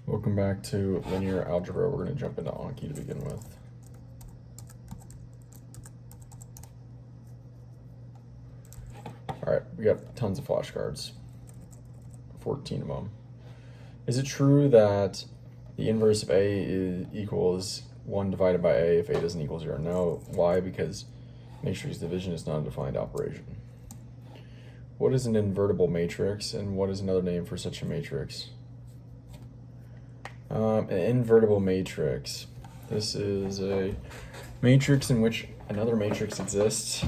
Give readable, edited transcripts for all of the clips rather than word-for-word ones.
Welcome back to linear algebra. We're going to jump into Anki to begin with. All right, we got tons of flashcards, 14 of them. Is it true that the inverse of A equals 1 divided by A if A doesn't equal 0? No. Why? Because matrix division is not a defined operation. What is an invertible matrix, and what is another name for such a matrix? An invertible matrix. This is a matrix in which another matrix exists.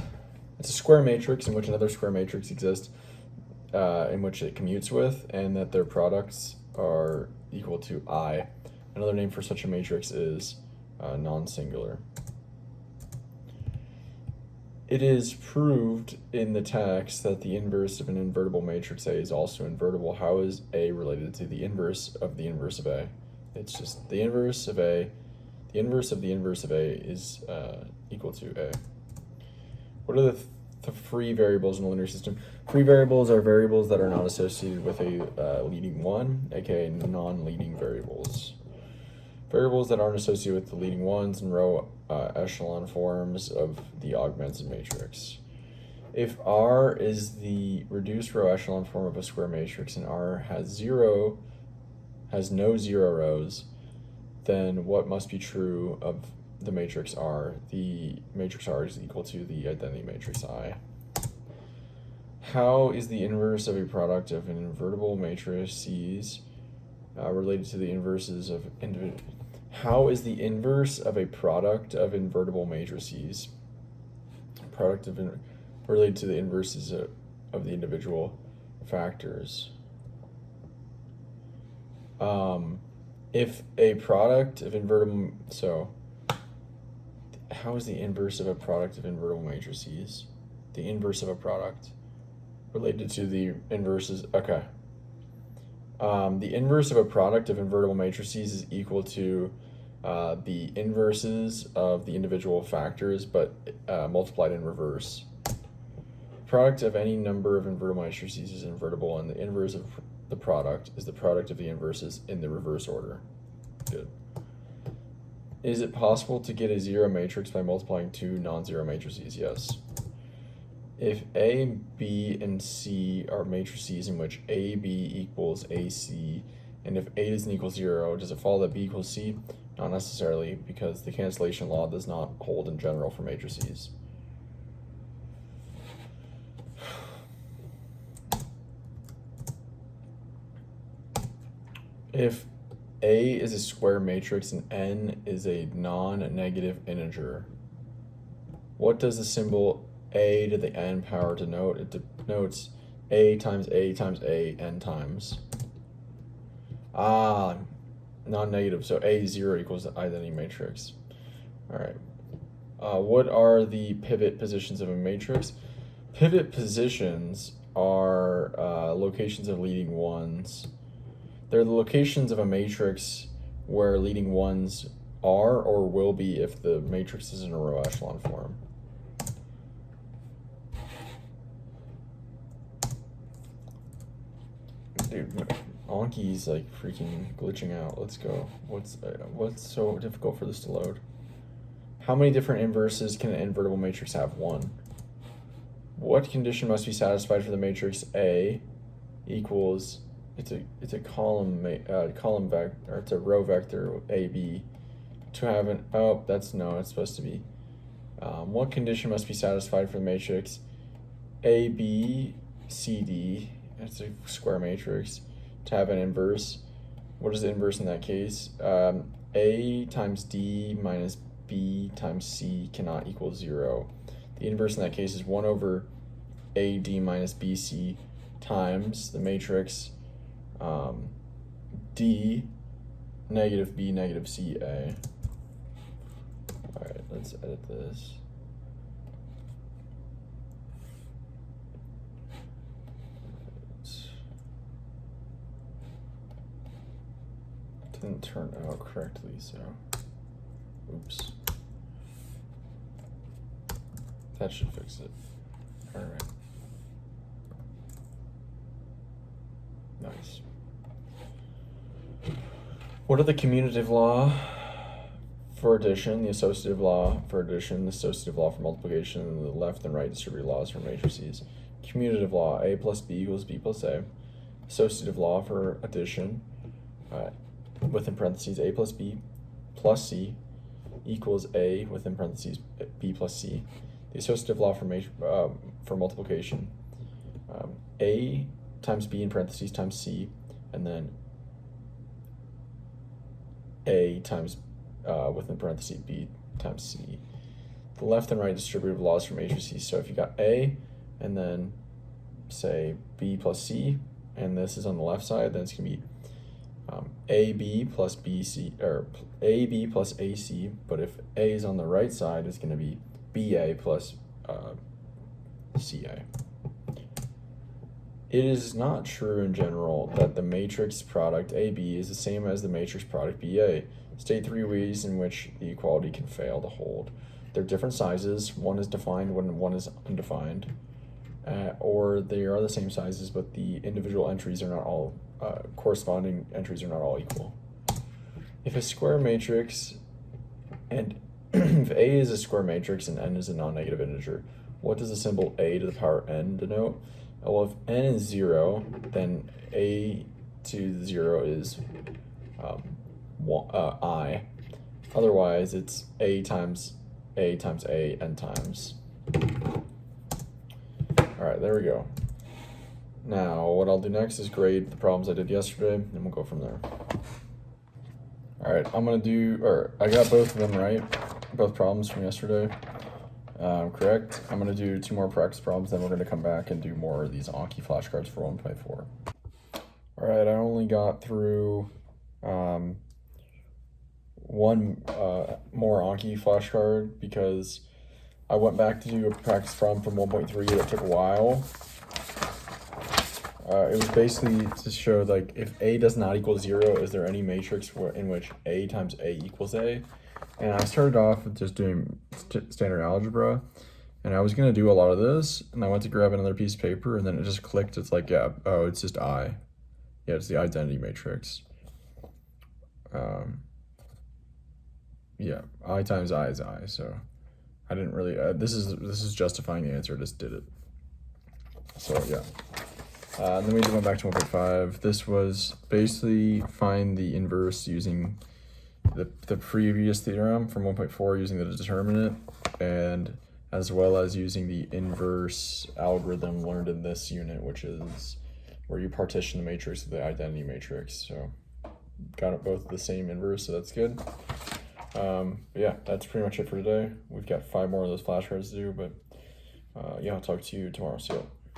It's a square matrix in which another square matrix exists, in which it commutes with, and that their products are equal to I. Another name for such a matrix is non-singular. It is proved in the text that the inverse of an invertible matrix A is also invertible. How is A related to the inverse of the inverse of A? It's just the inverse of A. The inverse of the inverse of A is equal to A. What are the free variables in a linear system? Free variables are variables that are not associated with a leading one, aka non-leading variables. Variables that aren't associated with the leading ones and row echelon forms of the augmented matrix. If R is the reduced row echelon form of a square matrix and R has no zero rows, then what must be true of the matrix R? The matrix R is equal to the identity matrix I. How is the inverse of a product of an invertible matrices related to the inverses of individual? How is the inverse of a product of invertible matrices related to the inverses of the individual factors? If a product of invertible, so how is the inverse of a product of invertible matrices? The inverse of a product related to the inverses, okay. The inverse of a product of invertible matrices is equal to the inverses of the individual factors, but multiplied in reverse. Product of any number of invertible matrices is invertible, and the inverse of the product is the product of the inverses in the reverse order. Good. Is it possible to get a zero matrix by multiplying two non-zero matrices? Yes. If A, B, and C are matrices in which AB equals AC, and if A doesn't equal 0, does it follow that B equals C? Not necessarily, because the cancellation law does not hold in general for matrices. If A is a square matrix and N is a non-negative integer, what does the symbol A to the N power denote? It denotes A times A times A N times. Non-negative, so A0 equals the identity matrix. All right. What are the pivot positions of a matrix? Pivot positions are locations of leading ones. They're the locations of a matrix where leading ones are or will be if the matrix is in a row echelon form. Dude, Anki's like freaking glitching out. Let's go. What's so difficult for this to load? How many different inverses can an invertible matrix have? 1. What condition must be satisfied for the matrix A equals it's a column vector, or it's a row vector AB to have an it's supposed to be what condition must be satisfied for the matrix ABCD? It's a square matrix to have an inverse. What is the inverse in that case? A times D minus B times C cannot equal 0. The inverse in that case is 1 over AD minus BC times the matrix D negative B negative C A. All right, let's edit this. Didn't turn out correctly, so oops. That should fix it. All right. Nice. What are the commutative law for addition, the associative law for addition, the associative law for multiplication, and the left and right distributed laws for matrices? Commutative law, a plus b equals b plus a. Associative law for addition, within parentheses, a plus b plus c equals a within parentheses, b plus c. The associative law for multiplication, a times b in parentheses times c, and then a times within parentheses b times c. The left and right distributive laws for matrices. So if you got a and then say b plus c, and this is on the left side, then it's gonna be ab plus bc, or ab plus ac. But if a is on the right side, it's gonna be ba plus ca. It is not true in general that the matrix product AB is the same as the matrix product BA. State 3 ways in which the equality can fail to hold. They're different sizes. One is defined when one is undefined. Or they are the same sizes, but the individual entries are not all, corresponding entries are not all equal. If a square matrix, and if A is a square matrix and n is a non-negative integer, what does the symbol a to the power n denote? Well, if n is 0, then a to the 0 is I. Otherwise, it's a times a n times. All right, there we go. Now, what I'll do next is grade the problems I did yesterday, and we'll go from there. All right, I got both of them right, both problems from yesterday. Correct. I'm going to do 2 more practice problems, then we're going to come back and do more of these Anki flashcards for 1.4. All right, I only got through one more Anki flashcard because I went back to do a practice problem from 1.3 that took a while. It was basically to show, like, if a does not equal 0, is there any matrix in which a times a equals a? And I started off with just doing standard algebra, and I was going to do a lot of this, and I went to grab another piece of paper, and then it just clicked. It's like, yeah, oh, it's just I. Yeah, it's the identity matrix. Yeah, I times I is I, so I didn't really, this is justifying the answer, I just did it. So, yeah. And then we went back to 1.5. This was basically find the inverse using the previous theorem from 1.4 using the determinant, and as well as using the inverse algorithm learned in this unit, which is where you partition the matrix of the identity matrix. So got it both the same inverse, so that's good. Yeah, that's pretty much it for today. We've got 5 more of those flashcards to do, but yeah, I'll talk to you tomorrow. See you.